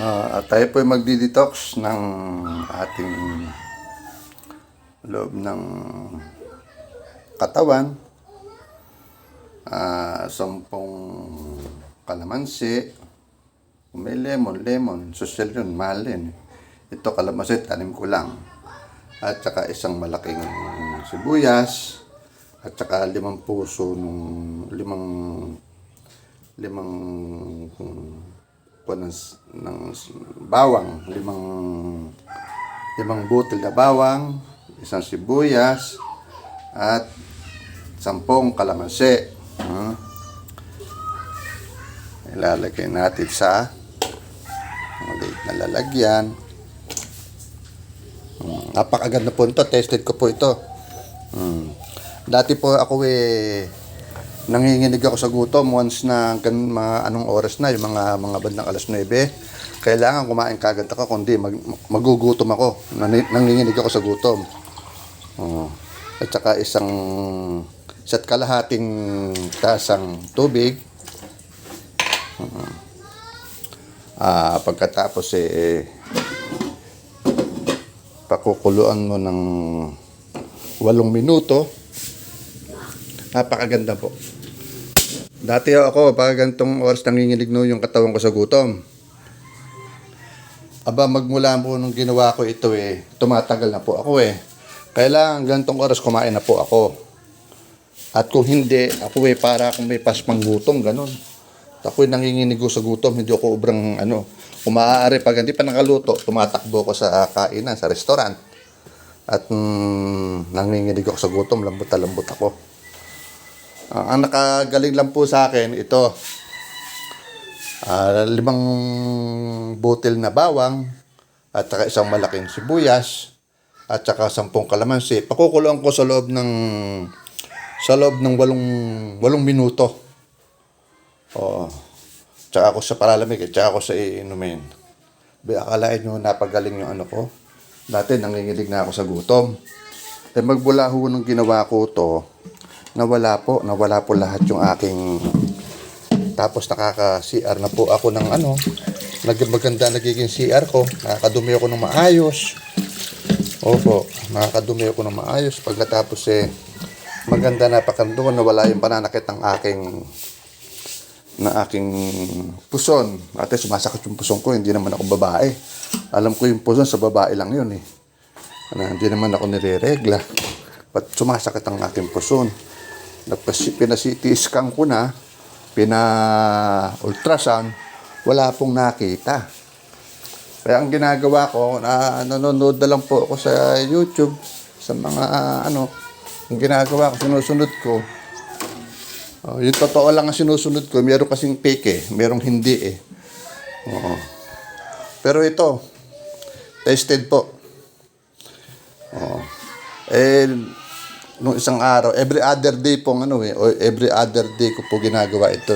At tayo po ay magdi-detox ng ating loob ng katawan. 10 kalamansi. Kung may lemon. Social yun, mahal yun. Ito kalamansi, tanim ko lang. At saka isang malaking sibuyas. At saka 5 puso limang ng bawang, limang butil na bawang, isang sibuyas, at 10 kalamansi. Ilalagay natin sa maliit na lalagyan. Napakaganda po ito. Tested ko po ito. Dati po ako nanginginig ako sa gutom once na mga anong oras na, yung mga bandang alas 9. Kailangan kumain kagad ako, kundi magugutom ako. Nanginginig ako sa gutom. At saka isa't kalahating tasang tubig. Pagkatapos pakukuluan mo ng 8 minuto. Napakaganda po. Dati ako, pag ganitong oras nanginginig yung katawan ko sa gutom. Magmula po nung ginawa ko ito tumatagal na po ako Kailangan ganitong oras kumain na po ako. At kung hindi, ako para akong may paspang gutom, ganun. Ako nanginginig sa gutom, hindi ako ubrang kung maaari, pag hindi pa nakaluto, tumatakbo ko sa kainan, sa restaurant. At nanginginig ako sa gutom, lambot na lambot ako. Ang nakagaling lang po sa akin, ito. 5 butil na bawang, at saka isang malaking sibuyas, at saka 10 kalamansi. Pakukuloan ko sa loob ng 8 minuto. Tsaka ako sa palalamig, tsaka ako sa iinumin. Akalain nyo napagaling yung ko. Dati nanginginig na ako sa gutom. Magbula ho nung ginawa ko to, nawala po lahat yung aking, tapos nakaka-CR na po ako ng maganda nagiging CR ko, nakakadumi ako ng maayos. Opo, nakakadumi ako ng maayos. Pagkatapos maganda na pakanduan, nawala yung pananakit ng aking puson. Ate, sumasakit yung puson ko, hindi naman ako babae. Alam ko yung puson sa babae lang yun hindi naman ako nireregla. Ba't sumasakit ang aking puson? Pina-CT scan ko na, pina-ultrasound, wala pong nakita. Kaya ang ginagawa ko, nanonood na lang po ako sa YouTube, sa mga ang ginagawa ko, sinusunod ko. Yung totoo lang ang sinusunod ko, meron kasing fake merong hindi Oo. Pero ito, tested po. Nung isang araw, every other day pong every other day ko po ginagawa ito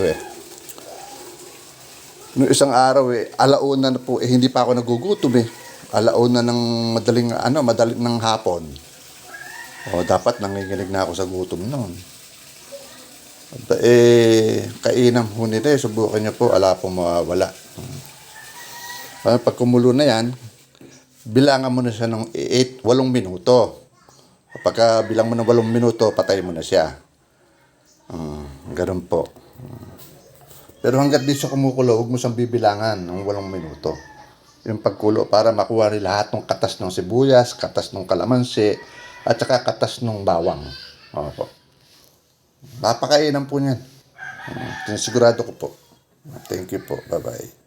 Nung isang araw alauna na po, hindi pa ako nagugutom alauna ng madaling ng hapon. Dapat nanginginig na ako sa gutom noon. Kainam ho nito subukan nyo po, ala pong mawawala. Pag kumulo na yan, bilangan mo na siya ng 8 minuto. Kapag bilang mo ng 8 minuto, patay mo na siya. Ganun po. Pero hanggat di siya kumukulo, huwag mo siyang bibilangan ng 8 minuto. Yung pagkulo para makuha rin lahat ng katas ng sibuyas, katas ng kalamansi, at saka katas ng bawang. Opo. Napakainam po niyan. Sigurado ko po. Thank you po. Bye-bye.